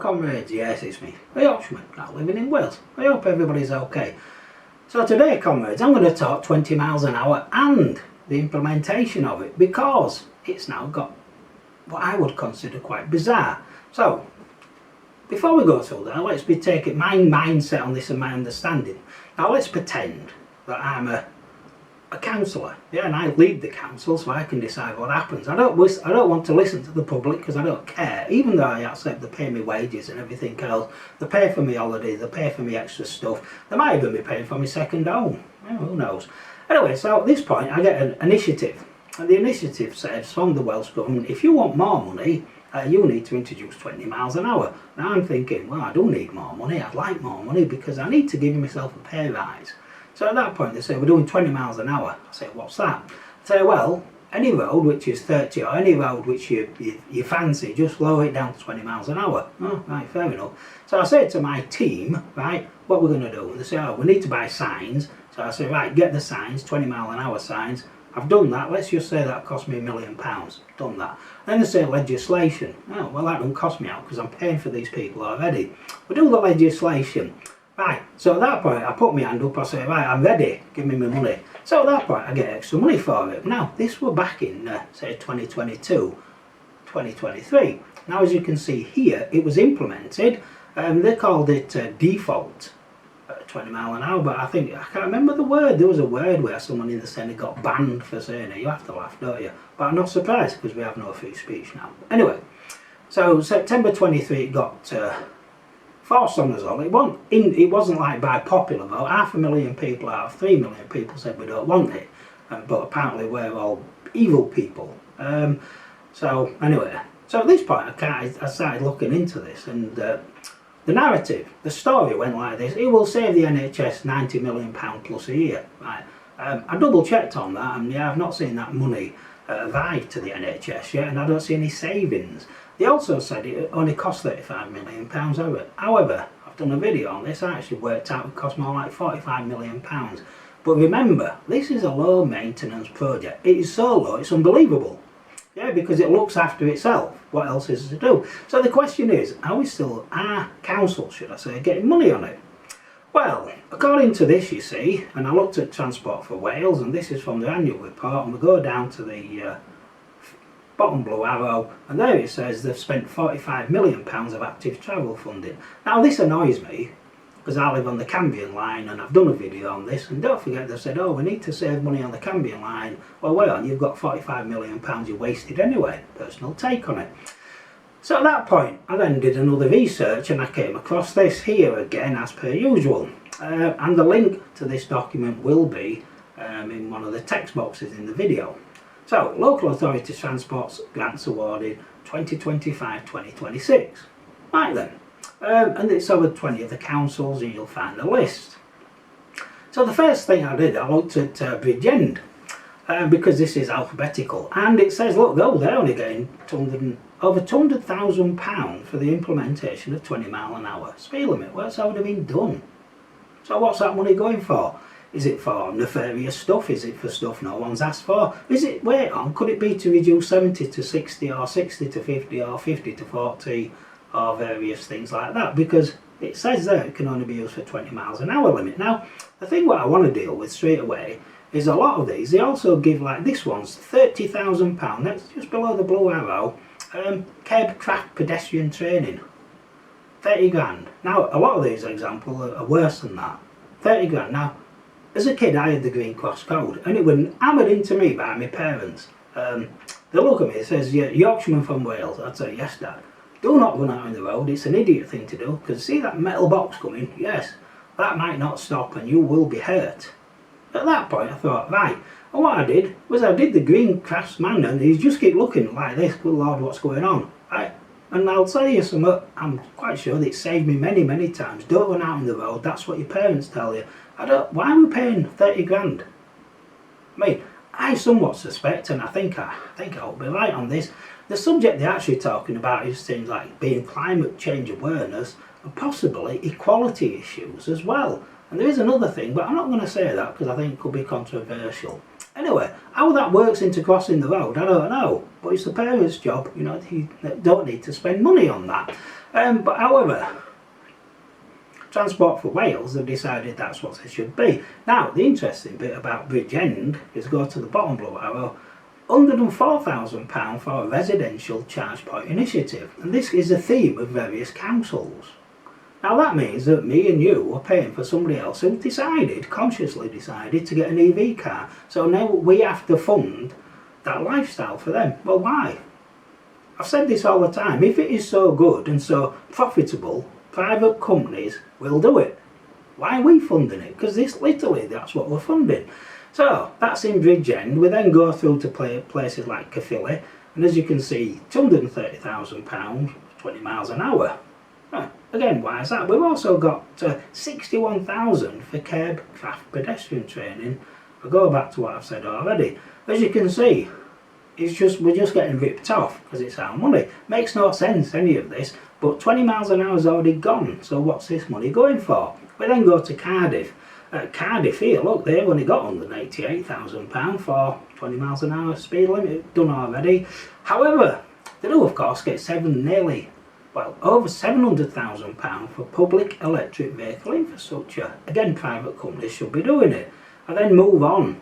comrades, yes it's me, a Yorkshireman, now living in Wales. I hope everybody's okay. So today comrades, I'm going to talk 20 miles an hour and the implementation of it, because it's now got what I would consider quite bizarre. So before we go through that, let's be taking my mindset on this and my understanding. Now let's pretend that I'm a councillor, yeah, and I lead the council so I can decide what happens. I don't want to listen to the public because I don't care, even though I accept they pay me wages and everything else. They pay for me holidays, they pay for me extra stuff, they might even be paying for me second home, well, who knows. Anyway, so at this point I get an initiative, and the initiative says from the Welsh Government, if you want more money, you need to introduce 20 miles an hour. Now I'm thinking, well, I do need more money, I'd like more money because I need to give myself a pay rise. So at that point they say, we're doing 20 miles an hour. I say, what's that? I say, well, any road which is 30 or any road which you fancy, just lower it down to 20 miles an hour. Oh, right, fair enough. So I say to my team, right, what we're going to do? And they say, oh, we need to buy signs. So I say, right, get the signs, 20 mile an hour signs. I've done that. Let's just say that cost me £1 million. Done that. And then they say legislation. Oh, well, that doesn't cost me out because I'm paying for these people already. We do the legislation. Right, so at that point I put my hand up, I say, right, I'm ready, give me my money. So at that point I get extra money for it. Now, this were back in, say, 2022, 2023. Now, as you can see here, it was implemented, they called it default 20 mile an hour, but I can't remember the word. There was a word where someone in the Senate got banned for saying it. You have to laugh, don't you? But I'm not surprised because we have no free speech now. Anyway, so September 23 it got forced on us all. It wasn't like by popular vote. 500,000 people out of 3 million people said we don't want it, but apparently we're all evil people. So anyway, so at this point I started looking into this, and the narrative, the story went like this: it will save the NHS £90 million plus a year. Right? I double checked on that, and yeah, I've not seen that money arrive to the NHS yet, and I don't see any savings. They also said it only cost £35 million. However, I've done a video on this. I actually worked out it cost more like £45 million. But remember, this is a low maintenance project. It is so low, it's unbelievable. Yeah, because it looks after itself. What else is there to do? So the question is, our council, should I say, getting money on it? Well, according to this, you see, and I looked at Transport for Wales, and this is from the annual report, and we go down to the bottom blue arrow, and there it says they've spent £45 million of active travel funding. Now this annoys me because I live on the Cambion line, and I've done a video on this, and don't forget they said, oh, we need to save money on the Cambion line. Well, wait on, you've got £45 million you wasted anyway. Personal take on it. So at that point I then did another research, and I came across this here again as per usual, and the link to this document will be in one of the text boxes in the video. So, local authority transports grants awarded 2025-2026. Right then, and it's over 20 of the councils, and you'll find the list. So the first thing I did, I looked at Bridgend, because this is alphabetical, and it says, look, they're only getting over £200,000 for the implementation of 20 mile an hour speed limit. Well, that's already been done. So what's that money going for? Is it for nefarious stuff? Is it for stuff no one's asked for? Is it, wait on, could it be to reduce 70 to 60 or 60 to 50 or 50 to 40 or various things like that? Because it says there it can only be used for 20 miles an hour limit. Now, the thing what I want to deal with straight away is a lot of these, they also give, like this one's £30,000, that's just below the blue arrow, Keb Craft pedestrian training. 30 grand. Now, a lot of these examples are worse than that. 30 grand. Now, as a kid I had the Green Cross code, and it was hammered into me by my parents. They look at me and says, "You're Yorkshireman from Wales." I'd say, "Yes, Dad." Do not run out on the road, it's an idiot thing to do, because see that metal box coming? Yes, that might not stop and you will be hurt. At that point I thought, right, and what I did was I did the Green Cross man, and he just keep looking like this, good Lord, what's going on? Right? And I'll tell you something, I'm quite sure that it saved me many, many times. Don't run out on the road, that's what your parents tell you. Why are we paying 30 grand? I mean, I somewhat suspect, and I think I'll be right on this, the subject they're actually talking about is things like being climate change awareness and possibly equality issues as well. And there is another thing, but I'm not going to say that because I think it could be controversial. Anyway, how that works into crossing the road, I don't know. But it's the parents' job, you know, they don't need to spend money on that. But however, Transport for Wales have decided that's what it should be. Now, the interesting bit about Bridgend is, go to the bottom blue arrow, £104,000 for a residential charge point initiative. And this is a theme of various councils. Now that means that me and you are paying for somebody else who consciously decided to get an EV car. So now we have to fund that lifestyle for them. Well, why? I've said this all the time. If it is so good and so profitable, private companies will do it. Why are we funding it? Because that's what we're funding. So that's in Bridgend. We then go through to places like Caerphilly, and as you can see, £230,000, 20 miles an hour. Again, why is that? We've also got 61,000 for curb craft pedestrian training. I'll go back to what I've said already. As you can see, we're just getting ripped off because it's our money. Makes no sense, any of this, but 20 miles an hour is already gone, so what's this money going for? We then go to Cardiff. Cardiff here, look, they've only got £188,000 for 20 miles an hour speed limit, done already. However, they do of course get over £700,000 for public electric vehicle infrastructure. Again, private companies should be doing it. I then move on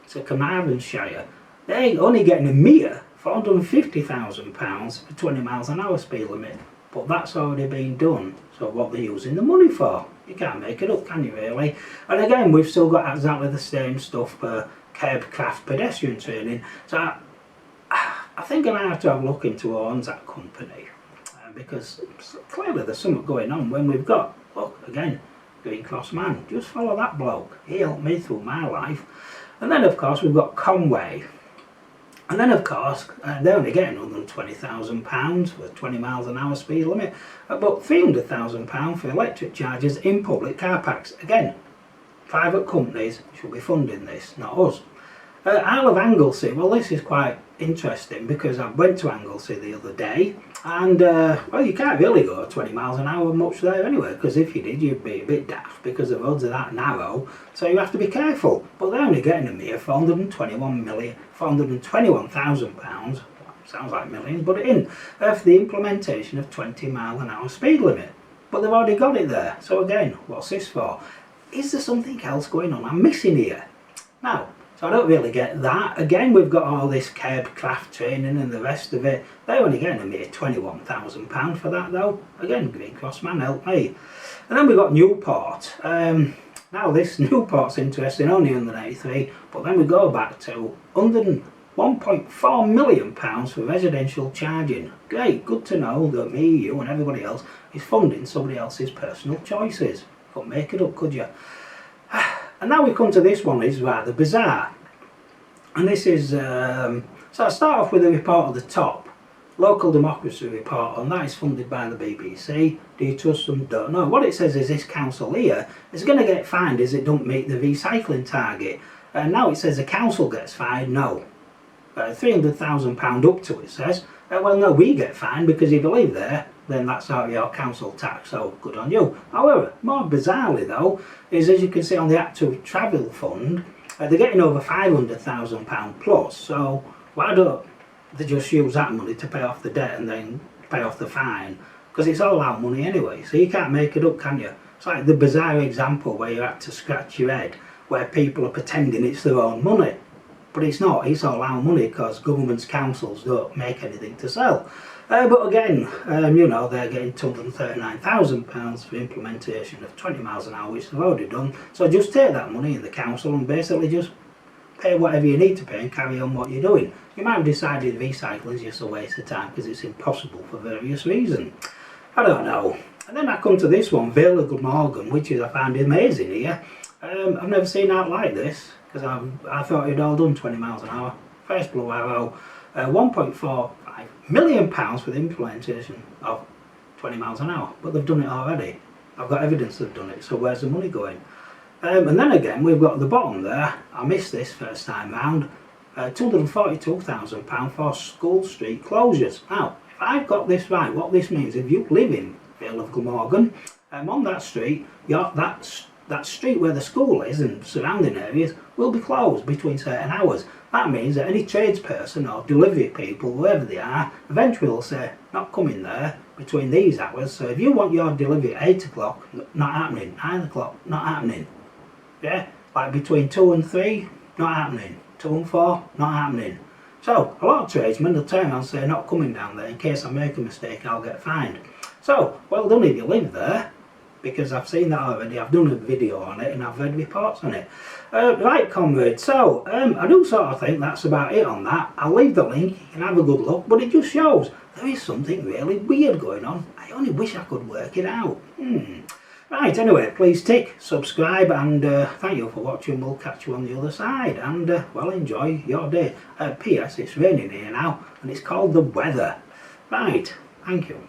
to Carmarthenshire. They're only getting a mere £450,000 for 20 miles an hour speed limit. But that's already been done. So what are they using the money for? You can't make it up, can you really? And again, we've still got exactly the same stuff for curb craft pedestrian training. So I think I have to have a look into who owns that company. Because clearly there's something going on when we've got, look, again, Green Cross Man, just follow that bloke, he helped me through my life. And then of course we've got Conway, and then of course they're only getting £120,000 for 20 miles an hour speed limit, but £300,000 for electric chargers in public car parks. Again, private companies should be funding this, not us. Isle of Anglesey, well, this is quite interesting because I went to Anglesey the other day, and well, you can't really go 20 miles an hour much there anyway, because if you did you'd be a bit daft because the roads are that narrow, so you have to be careful. But they're only getting a mere £421,000, sounds like millions, but it isn't, for the implementation of 20 mile an hour speed limit. But they've already got it there, so again, what's this for? Is there something else going on I'm missing here? Now, so I don't really get that. Again, we've got all this curb craft training and the rest of it. They're only getting a mere £21,000 for that though. Again, Green Cross Man help me. And then we've got Newport. Now this Newport's interesting, only £183, but then we go back to £1.4 million for residential charging. Great, good to know that me, you and everybody else is funding somebody else's personal choices. Couldn't make it up, could you? And now we come to this one, is rather bizarre. And this is, so I start off with a report at the top. Local Democracy Report, and that is funded by the BBC. Do you trust them? Don't know. What it says is this council here is going to get fined as it don't meet the recycling target. And now it says the council gets fined. No. £300,000 up to, it says. Well, no, we get fined because if you live there, then that's out of your council tax, so good on you. However, more bizarrely though, is as you can see on the Active Travel Fund, they're getting over £500,000 plus, so why don't they just use that money to pay off the debt and then pay off the fine? Because it's all our money anyway, so you can't make it up, can you? It's like the bizarre example where you have to scratch your head, where people are pretending it's their own money. But it's not, it's all our money because governments, councils don't make anything to sell. But again, you know, they're getting £239,000 for implementation of 20 miles an hour, which they've already done. So just take that money in the council and basically just pay whatever you need to pay and carry on what you're doing. You might have decided recycling is just a waste of time because it's impossible for various reasons. I don't know. And then I come to this one, Vale of Glamorgan, which is I find amazing here. I've never seen that like this because I thought you'd all done 20 miles an hour. First blue arrow, £1.45 million for the implementation of 20 miles an hour, but they've done it already. I've got evidence they've done it, so where's the money going? And then again, we've got at the bottom there, I missed this first time round, £242,000 for school street closures. Now, if I've got this right, what this means, if you live in Vale of Glamorgan, on that street, that that street where the school is and surrounding areas will be closed between certain hours. That means that any tradesperson or delivery people, whoever they are, eventually will say, not coming there between these hours. So if you want your delivery at 8 o'clock, not happening. 9 o'clock, not happening. Yeah, like between 2 and 3, not happening. 2 and 4, not happening. So a lot of tradesmen will turn around and say, not coming down there, in case I make a mistake I'll get fined. So well done if you live there, because I've seen that already. I've done a video on it and I've read reports on it. Right, comrades, so I do sort of think that's about it on that. I'll leave the link, you can have a good look, but it just shows there is something really weird going on. I only wish I could work it out. Right, anyway, please tick, subscribe, and thank you for watching. We'll catch you on the other side, and well, enjoy your day. P.S. It's raining here now, and it's called the weather. Right, thank you.